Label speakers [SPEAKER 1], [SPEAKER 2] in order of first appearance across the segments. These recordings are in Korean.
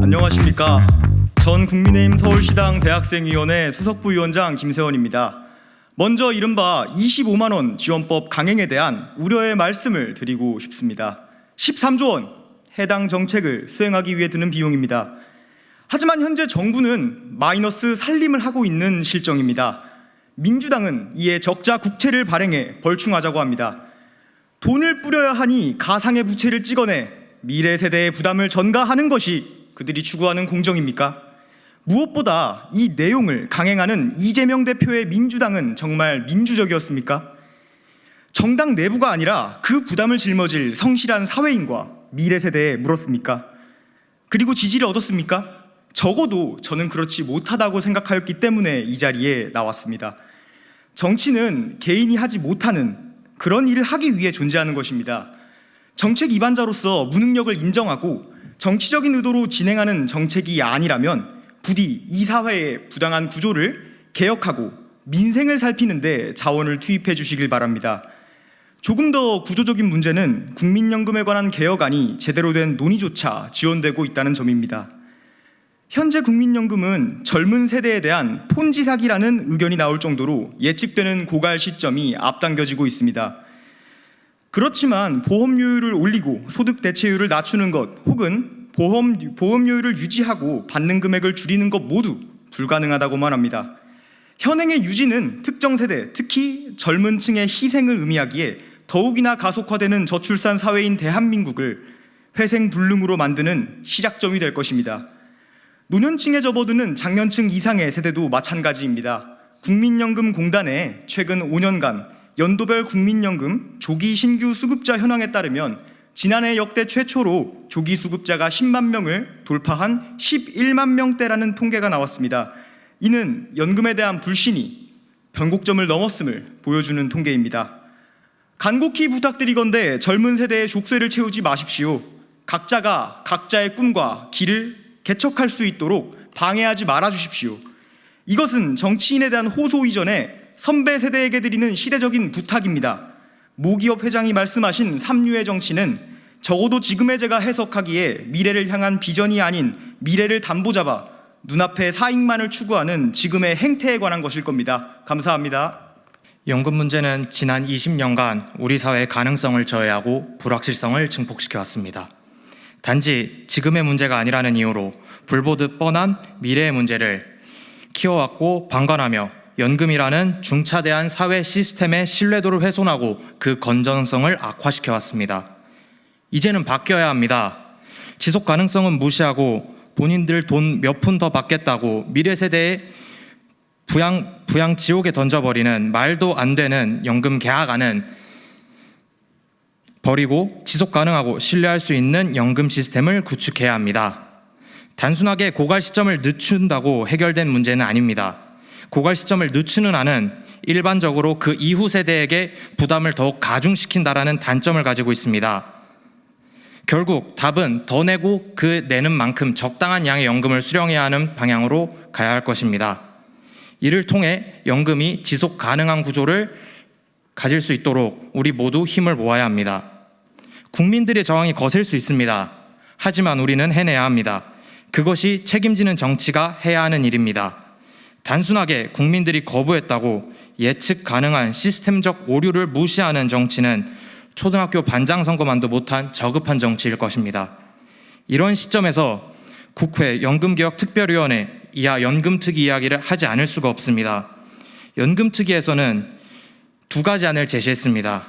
[SPEAKER 1] 안녕하십니까. 전 국민의힘 서울시당 대학생위원회 수석부위원장 김세원입니다. 먼저 이른바 25만 원 지원법 강행에 대한 우려의 말씀을 드리고 싶습니다. 13조 원 해당 정책을 수행하기 위해 드는 비용입니다. 하지만 현재 정부는 마이너스 살림을 하고 있는 실정입니다. 민주당은 이에 적자 국채를 발행해 벌충하자고 합니다. 돈을 뿌려야 하니 가상의 부채를 찍어내 미래 세대의 부담을 전가하는 것이 그들이 추구하는 공정입니까? 무엇보다 이 내용을 강행하는 이재명 대표의 민주당은 정말 민주적이었습니까? 정당 내부가 아니라 그 부담을 짊어질 성실한 사회인과 미래 세대에 물었습니까? 그리고 지지를 얻었습니까? 적어도 저는 그렇지 못하다고 생각하였기 때문에 이 자리에 나왔습니다. 정치는 개인이 하지 못하는 그런 일을 하기 위해 존재하는 것입니다. 정책 입안자로서 무능력을 인정하고 정치적인 의도로 진행하는 정책이 아니라면 부디 이 사회의 부당한 구조를 개혁하고 민생을 살피는데 자원을 투입해 주시길 바랍니다. 조금 더 구조적인 문제는 국민연금에 관한 개혁안이 제대로 된 논의조차 지연되고 있다는 점입니다. 현재 국민연금은 젊은 세대에 대한 폰지 사기라는 의견이 나올 정도로 예측되는 고갈 시점이 앞당겨지고 있습니다. 그렇지만 보험료율을 올리고 소득 대체율을 낮추는 것 혹은 보험료율을 유지하고 받는 금액을 줄이는 것 모두 불가능하다고만 합니다. 현행의 유지는 특정 세대, 특히 젊은 층의 희생을 의미하기에 더욱이나 가속화되는 저출산 사회인 대한민국을 회생불능으로 만드는 시작점이 될 것입니다. 노년층에 접어드는 장년층 이상의 세대도 마찬가지입니다. 국민연금공단의 최근 5년간 연도별 국민연금 조기 신규 수급자 현황에 따르면 지난해 역대 최초로 조기 수급자가 10만 명을 돌파한 11만 명대라는 통계가 나왔습니다. 이는 연금에 대한 불신이 변곡점을 넘었음을 보여주는 통계입니다. 간곡히 부탁드리건대 젊은 세대의 족쇄를 채우지 마십시오. 각자가 각자의 꿈과 길을 개척할 수 있도록 방해하지 말아주십시오. 이것은 정치인에 대한 호소 이전에 선배 세대에게 드리는 시대적인 부탁입니다. 모기업 회장이 말씀하신 삼류의 정치는 적어도 지금의 제가 해석하기에 미래를 향한 비전이 아닌 미래를 담보 잡아 눈앞의 사익만을 추구하는 지금의 행태에 관한 것일 겁니다. 감사합니다.
[SPEAKER 2] 연금 문제는 지난 20년간 우리 사회의 가능성을 저해하고 불확실성을 증폭시켜 왔습니다. 단지 지금의 문제가 아니라는 이유로 불보듯 뻔한 미래의 문제를 키워왔고 방관하며 연금이라는 중차대한 사회 시스템의 신뢰도를 훼손하고 그 건전성을 악화시켜 왔습니다. 이제는 바뀌어야 합니다. 지속 가능성은 무시하고 본인들 돈 몇 푼 더 받겠다고 미래 세대의 부양 지옥에 던져버리는 말도 안 되는 연금 계약안은 버리고 지속 가능하고 신뢰할 수 있는 연금 시스템을 구축해야 합니다. 단순하게 고갈 시점을 늦춘다고 해결된 문제는 아닙니다. 고갈 시점을 늦추는 안은 일반적으로 그 이후 세대에게 부담을 더욱 가중시킨다라는 단점을 가지고 있습니다. 결국 답은 더 내고 그 내는 만큼 적당한 양의 연금을 수령해야 하는 방향으로 가야 할 것입니다. 이를 통해 연금이 지속 가능한 구조를 가질 수 있도록 우리 모두 힘을 모아야 합니다. 국민들의 저항이 거셀 수 있습니다. 하지만 우리는 해내야 합니다. 그것이 책임지는 정치가 해야 하는 일입니다. 단순하게 국민들이 거부했다고 예측 가능한 시스템적 오류를 무시하는 정치는 초등학교 반장 선거만도 못한 저급한 정치일 것입니다. 이런 시점에서 국회 연금개혁특별위원회 이하 연금특위 이야기를 하지 않을 수가 없습니다. 연금특위에서는 두 가지 안을 제시했습니다.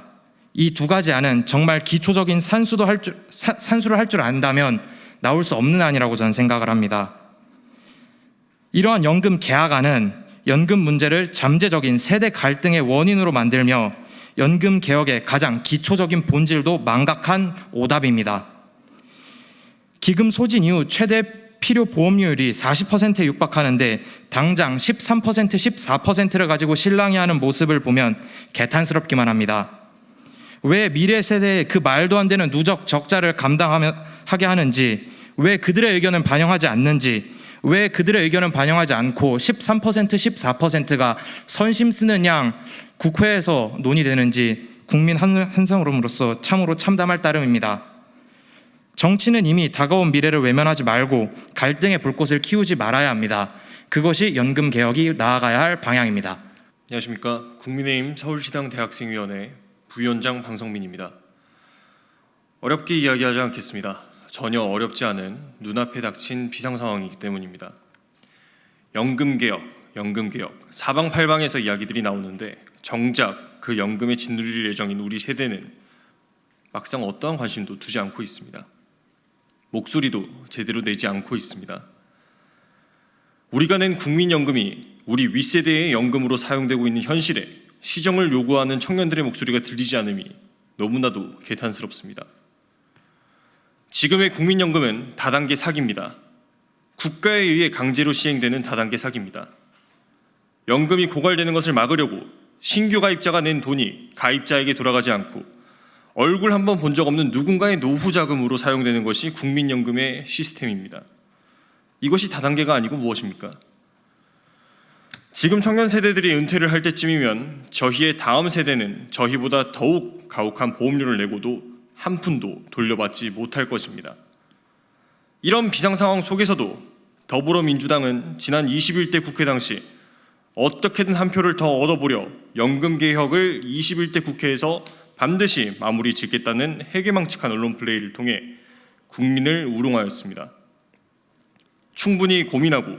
[SPEAKER 2] 이 두 가지 안은 정말 기초적인 산수를 할 줄 안다면 나올 수 없는 안이라고 저는 생각을 합니다. 이러한 연금 개혁안은 연금 문제를 잠재적인 세대 갈등의 원인으로 만들며 연금 개혁의 가장 기초적인 본질도 망각한 오답입니다. 기금 소진 이후 최대 필요 보험료율이 40%에 육박하는데 당장 13%, 14%를 가지고 실랑이하는 모습을 보면 개탄스럽기만 합니다. 왜 미래 세대의 그 말도 안 되는 누적 적자를 감당하게 하는지, 왜 그들의 의견을 반영하지 않는지, 왜 그들의 의견은 반영하지 않고 13%, 14%가 선심 쓰는 양 국회에서 논의되는지 국민 한 사람으로서 참으로 참담할 따름입니다. 정치는 이미 다가온 미래를 외면하지 말고 갈등의 불꽃을 키우지 말아야 합니다. 그것이 연금 개혁이 나아가야 할 방향입니다.
[SPEAKER 3] 안녕하십니까. 국민의힘 서울시당 대학생위원회 부위원장 방성민입니다. 어렵게 이야기하지 않겠습니다. 전혀 어렵지 않은 눈앞에 닥친 비상상황이기 때문입니다. 연금개혁, 사방팔방에서 이야기들이 나오는데 정작 그 연금에 짓누릴 예정인 우리 세대는 막상 어떠한 관심도 두지 않고 있습니다. 목소리도 제대로 내지 않고 있습니다. 우리가 낸 국민연금이 우리 윗세대의 연금으로 사용되고 있는 현실에 시정을 요구하는 청년들의 목소리가 들리지 않음이 너무나도 개탄스럽습니다. 지금의 국민연금은 다단계 사기입니다. 국가에 의해 강제로 시행되는 다단계 사기입니다. 연금이 고갈되는 것을 막으려고 신규 가입자가 낸 돈이 가입자에게 돌아가지 않고 얼굴 한번 본 적 없는 누군가의 노후 자금으로 사용되는 것이 국민연금의 시스템입니다. 이것이 다단계가 아니고 무엇입니까? 지금 청년 세대들이 은퇴를 할 때쯤이면 저희의 다음 세대는 저희보다 더욱 가혹한 보험료를 내고도 한 푼도 돌려받지 못할 것입니다. 이런 비상상황 속에서도 더불어민주당은 지난 21대 국회 당시 어떻게든 한 표를 더 얻어보려 연금개혁을 21대 국회에서 반드시 마무리 짓겠다는 해괴망측한 언론 플레이를 통해 국민을 우롱하였습니다. 충분히 고민하고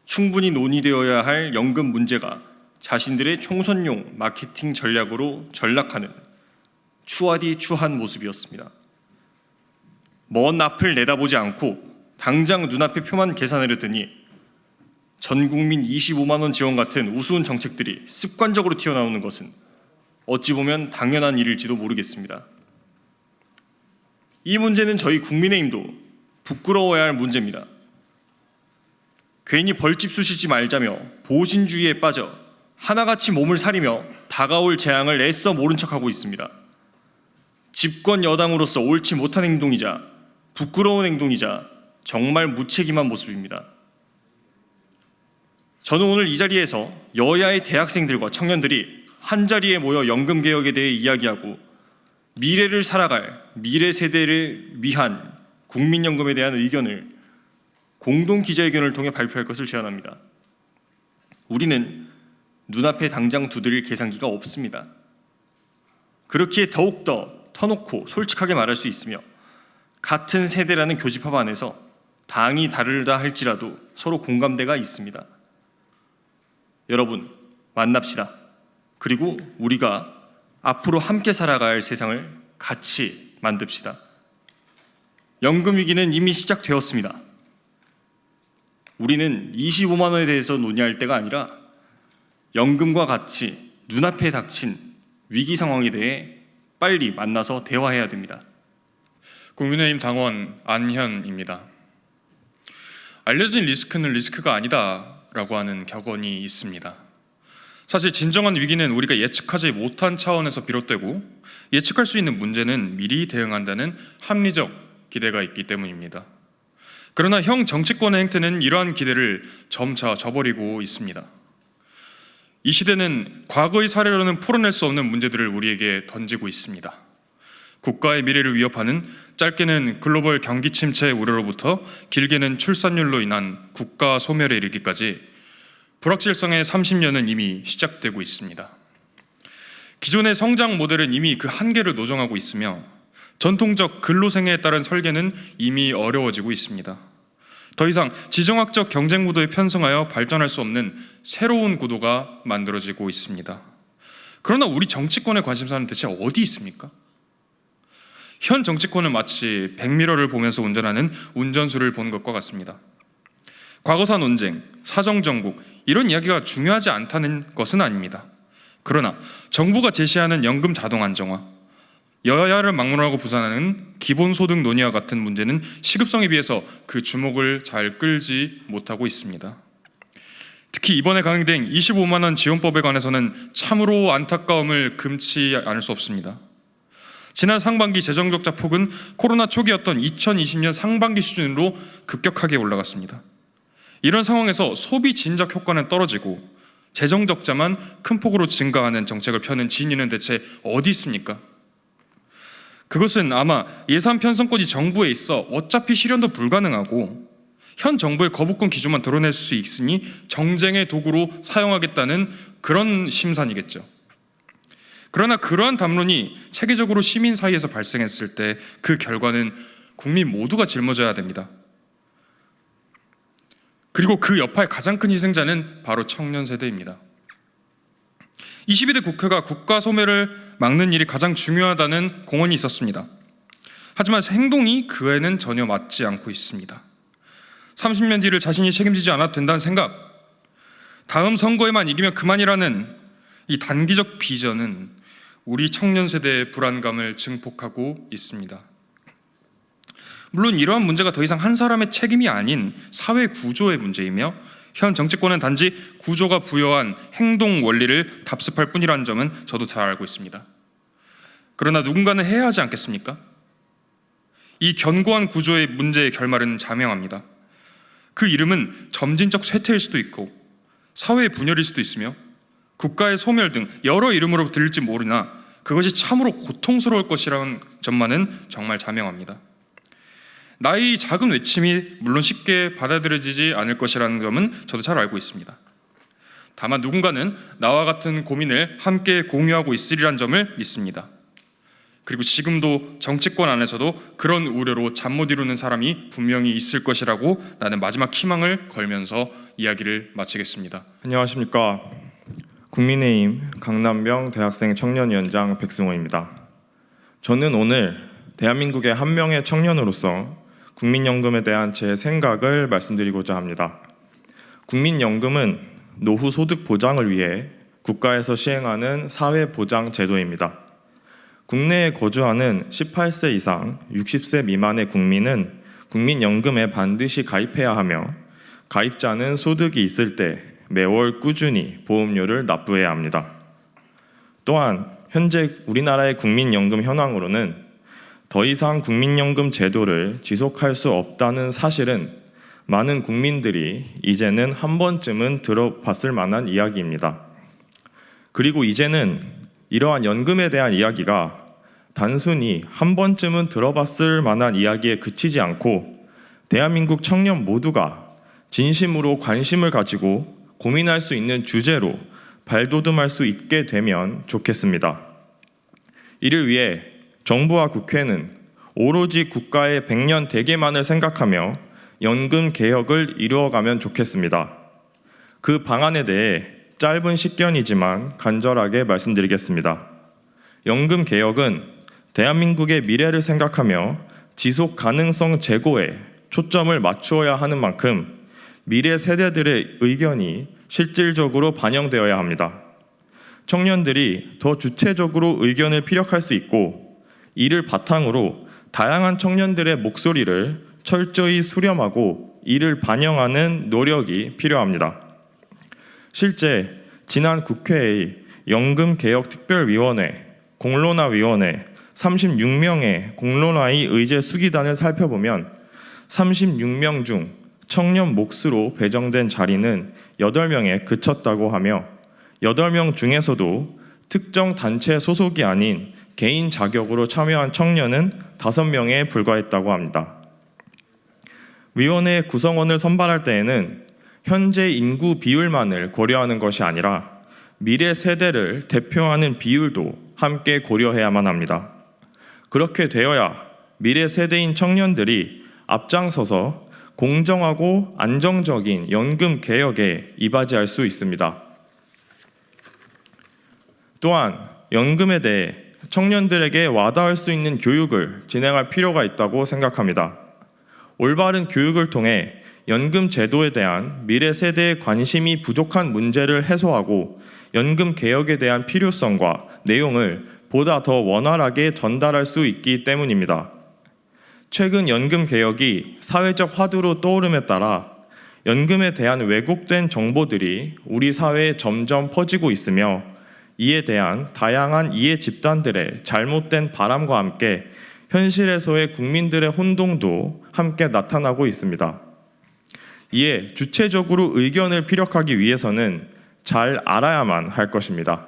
[SPEAKER 3] 충분히 논의되어야 할 연금 문제가 자신들의 총선용 마케팅 전략으로 전락하는 추하디추한 모습이었습니다. 먼 앞을 내다보지 않고 당장 눈앞의 표만 계산하려더니 전 국민 25만 원 지원 같은 우스운 정책들이 습관적으로 튀어나오는 것은 어찌 보면 당연한 일일지도 모르겠습니다. 이 문제는 저희 국민의힘도 부끄러워야 할 문제입니다. 괜히 벌집 쑤시지 말자며 보신주의에 빠져 하나같이 몸을 사리며 다가올 재앙을 애써 모른 척하고 있습니다. 집권 여당으로서 옳지 못한 행동이자 부끄러운 행동이자 정말 무책임한 모습입니다. 저는 오늘 이 자리에서 여야의 대학생들과 청년들이 한자리에 모여 연금개혁에 대해 이야기하고 미래를 살아갈 미래 세대를 위한 국민연금에 대한 의견을 공동 기자회견을 통해 발표할 것을 제안합니다. 우리는 눈앞에 당장 두드릴 계산기가 없습니다. 그렇기에 더욱더 터놓고 솔직하게 말할 수 있으며 같은 세대라는 교집합 안에서 당이 다르다 할지라도 서로 공감대가 있습니다. 여러분, 만납시다. 그리고 우리가 앞으로 함께 살아갈 세상을 같이 만듭시다. 연금 위기는 이미 시작되었습니다. 우리는 25만 원에 대해서 논의할 때가 아니라 연금과 같이 눈앞에 닥친 위기 상황에 대해 빨리 만나서 대화해야 됩니다.
[SPEAKER 4] 국민의힘 당원 안현입니다. 알려진 리스크는 리스크가 아니다라고 하는 격언이 있습니다. 사실 진정한 위기는 우리가 예측하지 못한 차원에서 비롯되고 예측할 수 있는 문제는 미리 대응한다는 합리적 기대가 있기 때문입니다. 그러나 형 정치권의 행태는 이러한 기대를 점차 저버리고 있습니다. 이 시대는 과거의 사례로는 풀어낼 수 없는 문제들을 우리에게 던지고 있습니다. 국가의 미래를 위협하는 짧게는 글로벌 경기 침체 우려로부터 길게는 출산율로 인한 국가 소멸에 이르기까지 불확실성의 30년은 이미 시작되고 있습니다. 기존의 성장 모델은 이미 그 한계를 노정하고 있으며 전통적 근로생애에 따른 설계는 이미 어려워지고 있습니다. 더 이상 지정학적 경쟁 구도에 편승하여 발전할 수 없는 새로운 구도가 만들어지고 있습니다. 그러나 우리 정치권의 관심사는 대체 어디 있습니까? 현 정치권은 마치 백미러를 보면서 운전하는 운전수를 보는 것과 같습니다. 과거사 논쟁, 사정정국 이런 이야기가 중요하지 않다는 것은 아닙니다. 그러나 정부가 제시하는 연금 자동 안정화, 여야를 막론하고 부산하는 기본소득 논의와 같은 문제는 시급성에 비해서 그 주목을 잘 끌지 못하고 있습니다. 특히 이번에 강행된 25만 원 지원법에 관해서는 참으로 안타까움을 금치 않을 수 없습니다. 지난 상반기 재정적자 폭은 코로나 초기였던 2020년 상반기 수준으로 급격하게 올라갔습니다. 이런 상황에서 소비 진작 효과는 떨어지고 재정 적자만 큰 폭으로 증가하는 정책을 펴는 진위는 대체 어디 있습니까? 그것은 아마 예산 편성권이 정부에 있어 어차피 실현도 불가능하고 현 정부의 거부권 기조만 드러낼 수 있으니 정쟁의 도구로 사용하겠다는 그런 심산이겠죠. 그러나 그러한 담론이 체계적으로 시민 사이에서 발생했을 때 그 결과는 국민 모두가 짊어져야 됩니다. 그리고 그 여파의 가장 큰 희생자는 바로 청년 세대입니다. 22대 국회가 국가 소멸을 막는 일이 가장 중요하다는 공언이 있었습니다. 하지만 행동이 그 애는 전혀 맞지 않고 있습니다. 30년 뒤를 자신이 책임지지 않아도 된다는 생각, 다음 선거에만 이기면 그만이라는 이 단기적 비전은 우리 청년 세대의 불안감을 증폭하고 있습니다. 물론 이러한 문제가 더 이상 한 사람의 책임이 아닌 사회 구조의 문제이며 현 정치권은 단지 구조가 부여한 행동 원리를 답습할 뿐이라는 점은 저도 잘 알고 있습니다. 그러나 누군가는 해야 하지 않겠습니까? 이 견고한 구조의 문제의 결말은 자명합니다. 그 이름은 점진적 쇠퇴일 수도 있고 사회의 분열일 수도 있으며 국가의 소멸 등 여러 이름으로 들릴지 모르나 그것이 참으로 고통스러울 것이라는 점만은 정말 자명합니다. 나의 작은 외침이 물론 쉽게 받아들여지지 않을 것이라는 점은 저도 잘 알고 있습니다. 다만 누군가는 나와 같은 고민을 함께 공유하고 있으리란 점을 믿습니다. 그리고 지금도 정치권 안에서도 그런 우려로 잠 못 이루는 사람이 분명히 있을 것이라고 나는 마지막 희망을 걸면서 이야기를 마치겠습니다.
[SPEAKER 5] 안녕하십니까. 국민의힘 강남병 대학생 청년위원장 백승호입니다. 저는 오늘 대한민국의 한 명의 청년으로서 국민연금에 대한 제 생각을 말씀드리고자 합니다. 국민연금은 노후 소득 보장을 위해 국가에서 시행하는 사회보장 제도입니다. 국내에 거주하는 18세 이상 60세 미만의 국민은 국민연금에 반드시 가입해야 하며 가입자는 소득이 있을 때 매월 꾸준히 보험료를 납부해야 합니다. 또한 현재 우리나라의 국민연금 현황으로는 더 이상 국민연금 제도를 지속할 수 없다는 사실은 많은 국민들이 이제는 한 번쯤은 들어봤을 만한 이야기입니다. 그리고 이제는 이러한 연금에 대한 이야기가 단순히 한 번쯤은 들어봤을 만한 이야기에 그치지 않고 대한민국 청년 모두가 진심으로 관심을 가지고 고민할 수 있는 주제로 발돋움할 수 있게 되면 좋겠습니다. 이를 위해 정부와 국회는 오로지 국가의 100년 대계만을 생각하며 연금 개혁을 이루어가면 좋겠습니다. 그 방안에 대해 짧은 식견이지만 간절하게 말씀드리겠습니다. 연금 개혁은 대한민국의 미래를 생각하며 지속 가능성 제고에 초점을 맞추어야 하는 만큼 미래 세대들의 의견이 실질적으로 반영되어야 합니다. 청년들이 더 주체적으로 의견을 피력할 수 있고 이를 바탕으로 다양한 청년들의 목소리를 철저히 수렴하고 이를 반영하는 노력이 필요합니다. 실제 지난 국회의 연금개혁특별위원회, 공론화위원회 36명의 공론화의 의제 수기단을 살펴보면 36명 중 청년 몫으로 배정된 자리는 8명에 그쳤다고 하며 8명 중에서도 특정 단체 소속이 아닌 개인 자격으로 참여한 청년은 5명에 불과했다고 합니다. 위원회 구성원을 선발할 때에는 현재 인구 비율만을 고려하는 것이 아니라 미래 세대를 대표하는 비율도 함께 고려해야만 합니다. 그렇게 되어야 미래 세대인 청년들이 앞장서서 공정하고 안정적인 연금 개혁에 이바지할 수 있습니다. 또한 연금에 대해 청년들에게 와닿을 수 있는 교육을 진행할 필요가 있다고 생각합니다. 올바른 교육을 통해 연금 제도에 대한 미래 세대의 관심이 부족한 문제를 해소하고 연금 개혁에 대한 필요성과 내용을 보다 더 원활하게 전달할 수 있기 때문입니다. 최근 연금 개혁이 사회적 화두로 떠오름에 따라 연금에 대한 왜곡된 정보들이 우리 사회에 점점 퍼지고 있으며 이에 대한 다양한 이해 집단들의 잘못된 바람과 함께 현실에서의 국민들의 혼동도 함께 나타나고 있습니다. 이에 주체적으로 의견을 피력하기 위해서는 잘 알아야만 할 것입니다.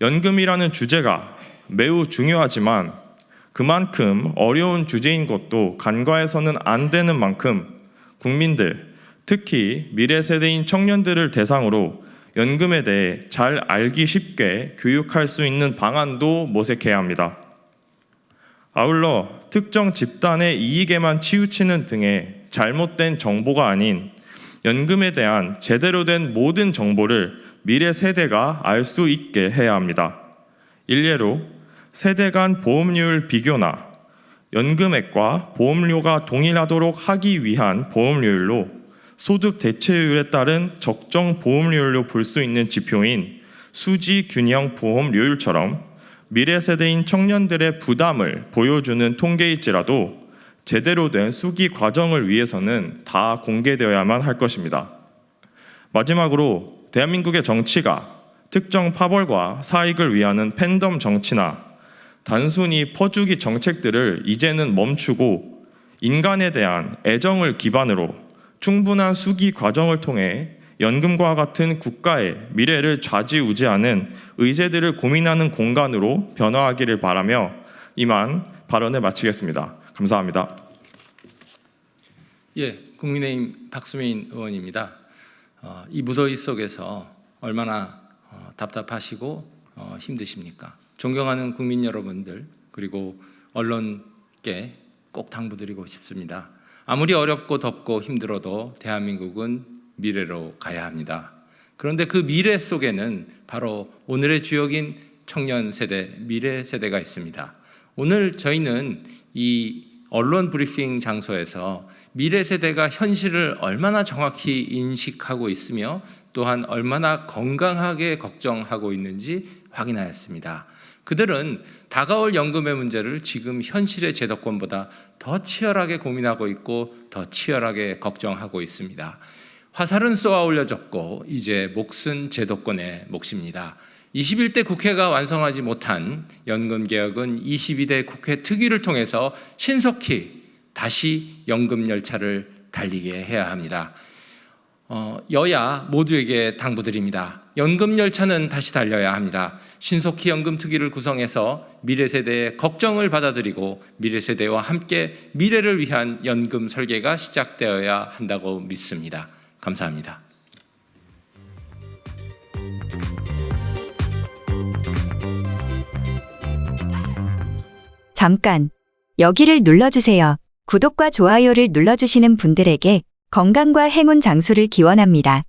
[SPEAKER 5] 연금이라는 주제가 매우 중요하지만 그만큼 어려운 주제인 것도 간과해서는 안 되는 만큼 국민들, 특히 미래 세대인 청년들을 대상으로 연금에 대해 잘 알기 쉽게 교육할 수 있는 방안도 모색해야 합니다. 아울러 특정 집단의 이익에만 치우치는 등의 잘못된 정보가 아닌 연금에 대한 제대로 된 모든 정보를 미래 세대가 알 수 있게 해야 합니다. 일례로 세대 간 보험료율 비교나 연금액과 보험료가 동일하도록 하기 위한 보험료율로 소득 대체율에 따른 적정 보험료율로 볼 수 있는 지표인 수지 균형 보험료율처럼 미래 세대인 청년들의 부담을 보여주는 통계일지라도 제대로 된 수기 과정을 위해서는 다 공개되어야만 할 것입니다. 마지막으로 대한민국의 정치가 특정 파벌과 사익을 위하는 팬덤 정치나 단순히 퍼주기 정책들을 이제는 멈추고 인간에 대한 애정을 기반으로 충분한 수기 과정을 통해 연금과 같은 국가의 미래를 좌지우지하는 의제들을 고민하는 공간으로 변화하기를 바라며 이만 발언을 마치겠습니다. 감사합니다.
[SPEAKER 6] 예, 국민의힘 박수민 의원입니다. 이 무더위 속에서 얼마나 답답하시고 힘드십니까? 존경하는 국민 여러분들 그리고 언론께 꼭 당부드리고 싶습니다. 아무리 어렵고 덥고 힘들어도 대한민국은 미래로 가야 합니다. 그런데 그 미래 속에는 바로 오늘의 주역인 청년 세대, 미래 세대가 있습니다. 오늘 저희는 이 언론 브리핑 장소에서 미래 세대가 현실을 얼마나 정확히 인식하고 있으며 또한 얼마나 건강하게 걱정하고 있는지 확인하였습니다. 그들은 다가올 연금의 문제를 지금 현실의 제도권보다 더 치열하게 고민하고 있고 더 치열하게 걱정하고 있습니다. 화살은 쏘아 올려졌고 이제 몫은 제도권의 몫입니다. 21대 국회가 완성하지 못한 연금개혁은 22대 국회 특위를 통해서 신속히 다시 연금 열차를 달리게 해야 합니다. 여야 모두에게 당부드립니다. 연금 열차는 다시 달려야 합니다. 신속히 연금 특위를 구성해서 미래 세대의 걱정을 받아들이고 미래 세대와 함께 미래를 위한 연금 설계가 시작되어야 한다고 믿습니다. 감사합니다.
[SPEAKER 7] 잠깐 여기를 눌러주세요. 구독과 좋아요를 눌러주시는 분들에게 건강과 행운 장수를 기원합니다.